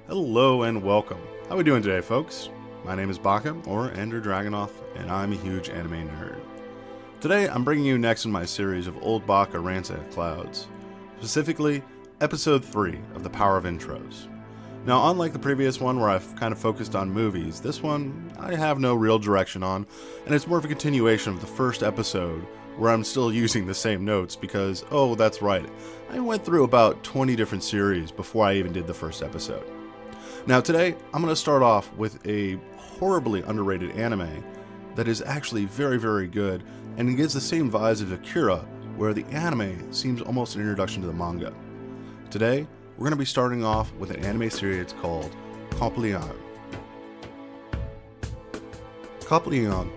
Hello and welcome. How we doing today, folks? My name is Baka, or Ender Dragonoff, and I'm a huge anime nerd. Today, I'm bringing you next in my series of old Baka Rants at Clouds, specifically Episode 3 of The Power of Intros. Now, unlike the previous one where I've kind of focused on movies, this one I have no real direction on, and it's more of a continuation of the first episode where I'm still using the same notes because, oh, that's right, I went through about 20 different series before I even did the first episode. Now today, I'm going to start off with a horribly underrated anime that is actually very, very good, and it gives the same vibes of Akira, where the anime seems almost an introduction to the manga. Today, we're going to be starting off with an anime series called Copley Odd. Copley Odd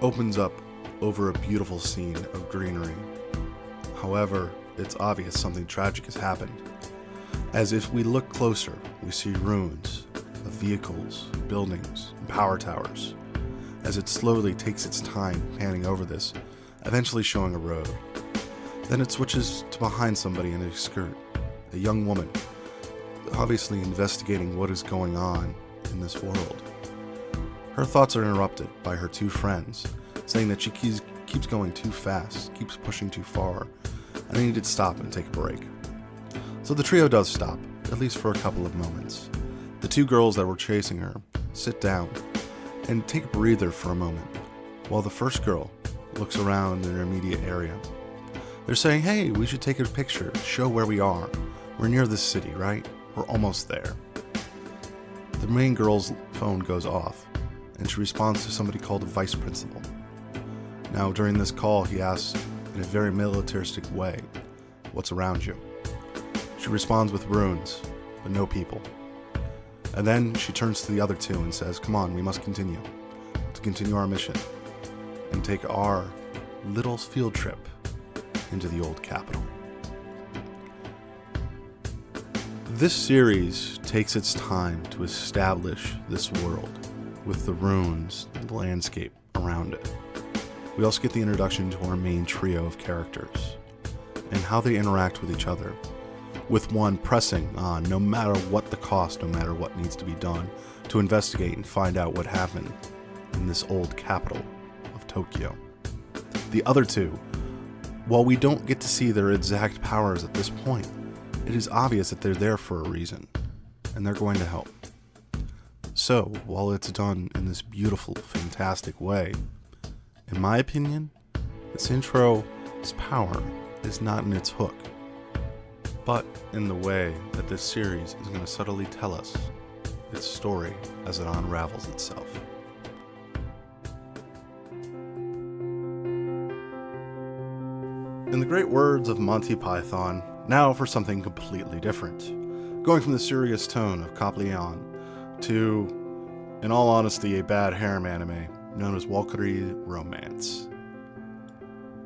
opens up over a beautiful scene of greenery. However, it's obvious something tragic has happened. As if we look closer, we see ruins of vehicles, buildings, and power towers, as it slowly takes its time panning over this, eventually showing a road. Then it switches to behind somebody in a skirt, a young woman, obviously investigating what is going on in this world. Her thoughts are interrupted by her two friends, saying that she keeps going too fast, keeps pushing too far, and they need to stop and take a break. So the trio does stop, at least for a couple of moments. The two girls that were chasing her sit down and take a breather for a moment, while the first girl looks around in her immediate area. They're saying, hey, we should take a picture, show where we are. We're near this city, right? We're almost there. The main girl's phone goes off, and she responds to somebody called a vice principal. Now, during this call, he asks, in a very militaristic way, what's around you? She responds with ruins, but no people. And then she turns to the other two and says, come on, we must continue our mission, and take our little field trip into the old capital. This series takes its time to establish this world with the ruins and the landscape around it. We also get the introduction to our main trio of characters and how they interact with each other, with one pressing on no matter what the cost, no matter what needs to be done to investigate and find out what happened in this old capital of Tokyo. The other two, while we don't get to see their exact powers at this point, it is obvious that they're there for a reason, and they're going to help. So, while it's done in this beautiful, fantastic way, in my opinion, this intro's power is not in its hook, but in the way that this series is going to subtly tell us its story as it unravels itself. In the great words of Monty Python, now for something completely different. Going from the serious tone of Copley Odd to, in all honesty, a bad harem anime known as Harem Romance.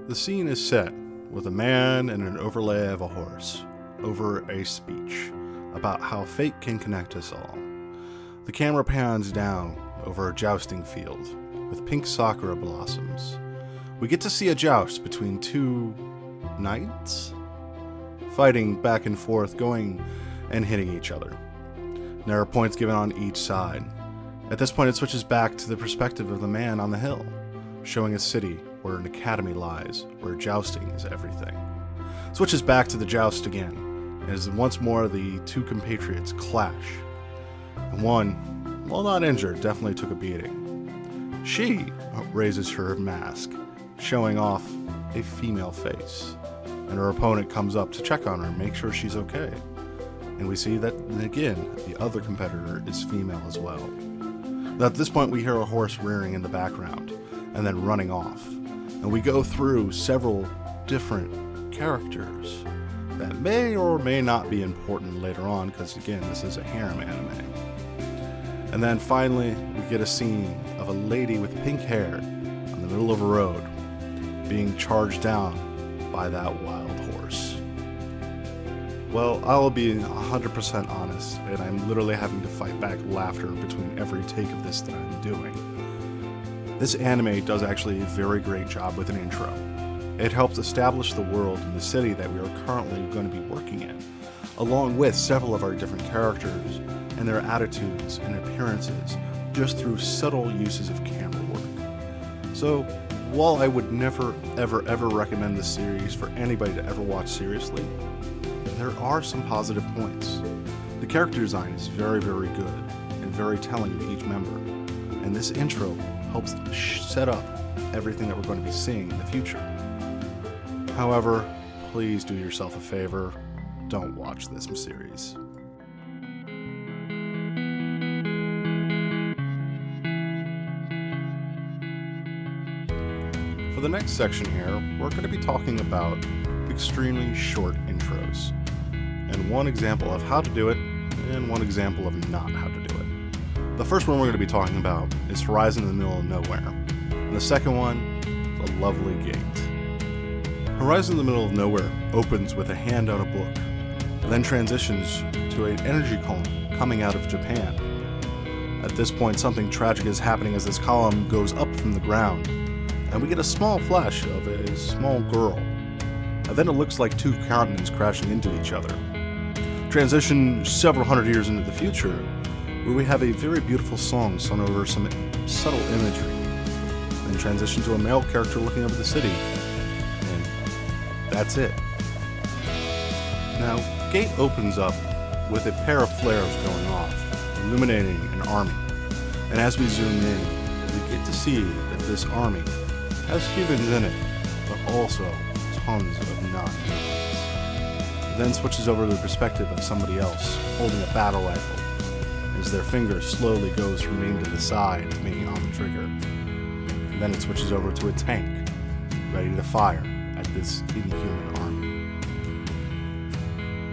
The scene is set with a man and an overlay of a horse over a speech about how fate can connect us all. The camera pans down over a jousting field with pink sakura blossoms. We get to see a joust between two knights fighting back and forth, going and hitting each other. There are points given on each side. At this point, it switches back to the perspective of the man on the hill, showing a city where an academy lies, where jousting is everything. Switches back to the joust again, as once more the two compatriots clash. And one, while not injured, definitely took a beating. She raises her mask, showing off a female face, and her opponent comes up to check on her and make sure she's okay. And we see that, again, the other competitor is female as well. Now, at this point, we hear a horse rearing in the background, and then running off. And we go through several different characters that may or may not be important later on, because again, this is a harem anime. And then finally, we get a scene of a lady with pink hair on the middle of a road being charged down by that wild horse. Well, I'll be 100% honest, and I'm literally having to fight back laughter between every take of this that I'm doing. This anime does actually a very great job with an intro. It helps establish the world and the city that we are currently going to be working in, along with several of our different characters and their attitudes and appearances, just through subtle uses of camera work. So, while I would never, ever recommend this series for anybody to ever watch seriously, there are some positive points. The character design is very good and very telling of each member, and this intro helps set up everything that we're going to be seeing in the future. However, please do yourself a favor, don't watch this series. For the next section here, we're going to be talking about extremely short intros, and one example of how to do it, and one example of not how to do it. The first one we're going to be talking about is Horizon in the Middle of Nowhere, and the second one, The Lovely Gate. Horizon in the Middle of Nowhere opens with a hand on a book, then transitions to an energy column coming out of Japan. At this point, something tragic is happening as this column goes up from the ground, and we get a small flash of a small girl. And then it looks like two continents crashing into each other. Transition several hundred years into the future, where we have a very beautiful song sung over some subtle imagery. Then transition to a male character looking over the city, and that's it. Now, Gate opens up with a pair of flares going off, illuminating an army. And as we zoom in, we get to see that this army has humans in it, but also tons of non-humans. It then switches over to the perspective of somebody else holding a battle rifle, as their finger slowly goes from being to the side to being on the trigger. And then it switches over to a tank, ready to fire at this inhuman army.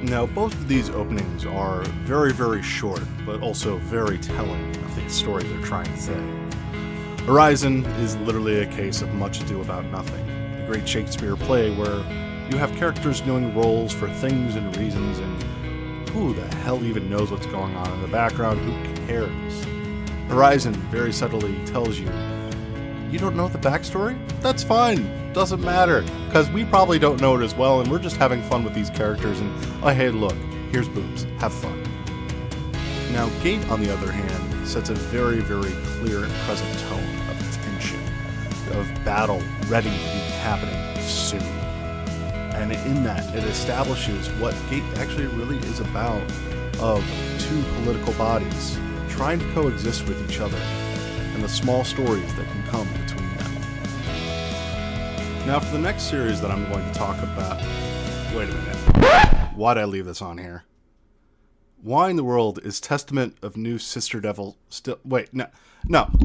Now, both of these openings are very short, but also very telling of the story they're trying to say. Horizon is literally a case of much ado about nothing, a great Shakespeare play where you have characters doing roles for things and reasons, and who the hell even knows what's going on in the background? Who cares? Horizon very subtly tells you, you don't know the backstory? That's fine, doesn't matter, because we probably don't know it as well, and we're just having fun with these characters, and oh hey look, here's boobs, have fun. Now, Gate, on the other hand, sets a very clear and present tone of tension, of battle ready to be happening soon. And in that, it establishes what Gate actually really is about, of two political bodies trying to coexist with each other, and the small stories that can come between them. Now, for the next series that I'm going to talk about... Wait a minute. Why'd I leave this on here? Why in the world is Testament of New Sister Devil still... Wait, no,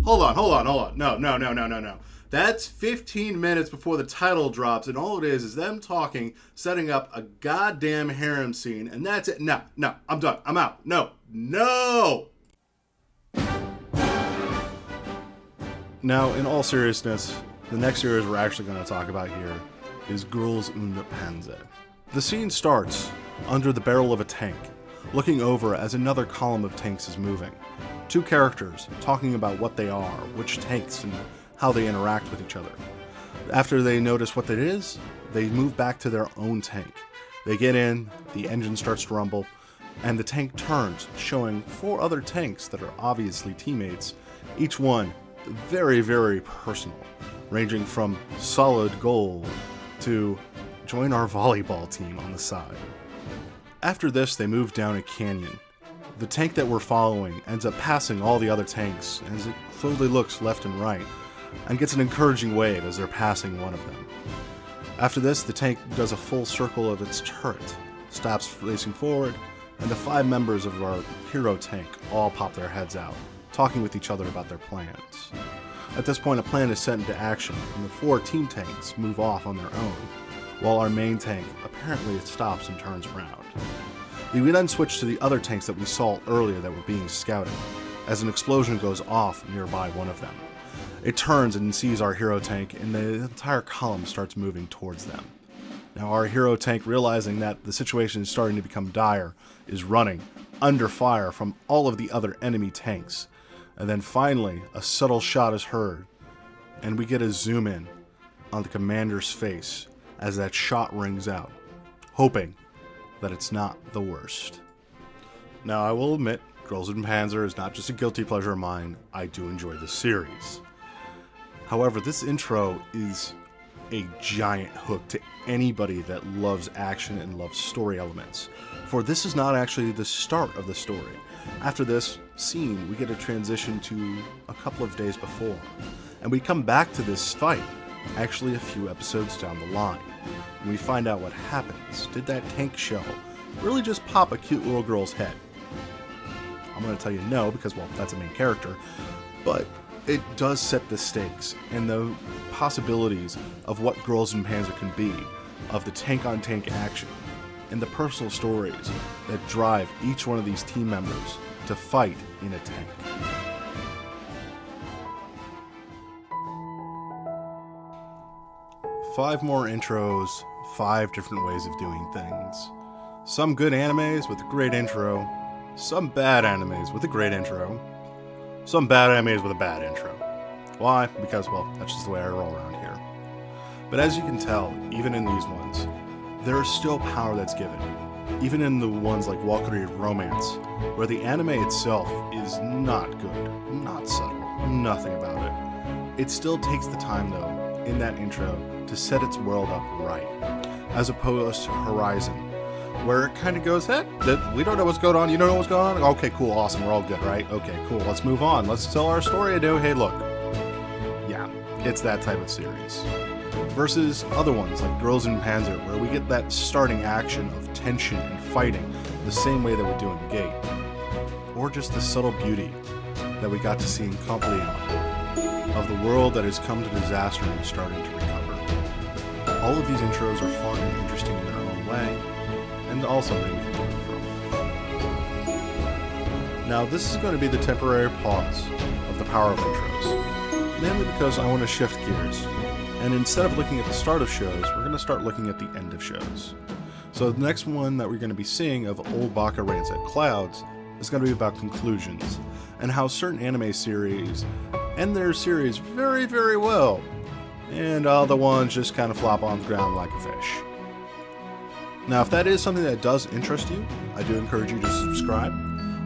hold on. No. That's 15 minutes before the title drops, and all it is them talking, setting up a goddamn harem scene, and that's it. No, I'm done. I'm out. No. Now, in all seriousness, the next series we're actually going to talk about here is Girls und Panzer. The scene starts under the barrel of a tank, looking over as another column of tanks is moving. Two characters talking about what they are, which tanks, and how they interact with each other. After they notice what it is, they move back to their own tank. They get in, the engine starts to rumble, and the tank turns, showing four other tanks that are obviously teammates, each one very personal, ranging from solid gold to join our volleyball team on the side. After this, they move down a canyon. The tank that we're following ends up passing all the other tanks as it slowly looks left and right, and gets an encouraging wave as they're passing one of them. After this, the tank does a full circle of its turret, stops facing forward, and the 5 members of our hero tank all pop their heads out, talking with each other about their plans. At this point, a plan is set into action, and the 4 team tanks move off on their own, while our main tank apparently stops and turns around. We then switch to the other tanks that we saw earlier that were being scouted, as an explosion goes off nearby one of them. It turns and sees our hero tank, and the entire column starts moving towards them. Now, our hero tank, realizing that the situation is starting to become dire, is running, under fire from all of the other enemy tanks. And then finally, a subtle shot is heard, and we get a zoom in on the commander's face, as that shot rings out, hoping that it's not the worst. Now, I will admit, Girls in Panzer is not just a guilty pleasure of mine. I do enjoy the series. However, this intro is a giant hook to anybody that loves action and loves story elements. For this is not actually the start of the story. After this scene, we get a transition to a couple of days before. And we come back to this fight, actually a few episodes down the line. And we find out what happens. Did that tank shell really just pop a cute little girl's head? I'm going to tell you no, because, well, that's a main character. But it does set the stakes and the possibilities of what Girls in Panzer can be, of the tank-on-tank action, and the personal stories that drive each one of these team members to fight in a tank. Five more intros, 5 different ways of doing things. Some good animes with a great intro, some bad animes with a great intro, some bad animes with a bad intro. Why? Because, well, that's just the way I roll around here. But as you can tell, even in these ones, there is still power that's given. Even in the ones like Harem Romance, where the anime itself is not good, not subtle, nothing about it. It still takes the time, though, in that intro to set its world up right, as opposed to Horizon, where it kind of goes, hey, we don't know what's going on, you don't know what's going on? Okay, cool, awesome, we're all good, right? Okay, cool, let's move on, let's tell our story anew, hey, look. Yeah, it's that type of series. Versus other ones like Girls in Panzer, where we get that starting action of tension and fighting the same way that we do in Gate. Or just the subtle beauty that we got to see in Copley Odd, of the world that has come to disaster and is starting to recover. All of these intros are fun and interesting in their own way, and also maybe we can learn from. Now, this is going to be the temporary pause of the power of intros, mainly because I want to shift gears, and instead of looking at the start of shows, we're going to start looking at the end of shows. So the next one that we're going to be seeing of old Baka Rants at Clouds is going to be about conclusions, and how certain anime series end their series very, very well, and other ones just kind of flop on the ground like a fish. Now, if that is something that does interest you, I do encourage you to subscribe.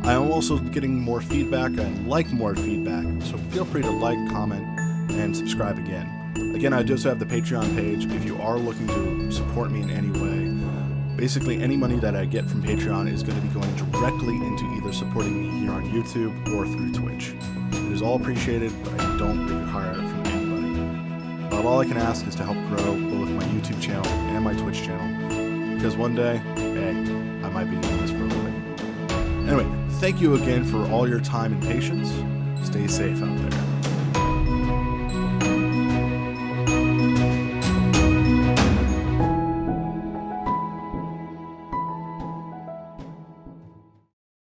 I am also getting more feedback and like more feedback, so feel free to like, comment, and subscribe again. Again, I just have the Patreon page if you are looking to support me in any way. Basically, any money that I get from Patreon is going to be going directly into either supporting me here on YouTube or through Twitch. It is all appreciated, but I don't require it from anybody. But all I can ask is to help grow both my YouTube channel and my Twitch channel, because one day, hey, I might be doing this for a living. Anyway, thank you again for all your time and patience. Stay safe out there.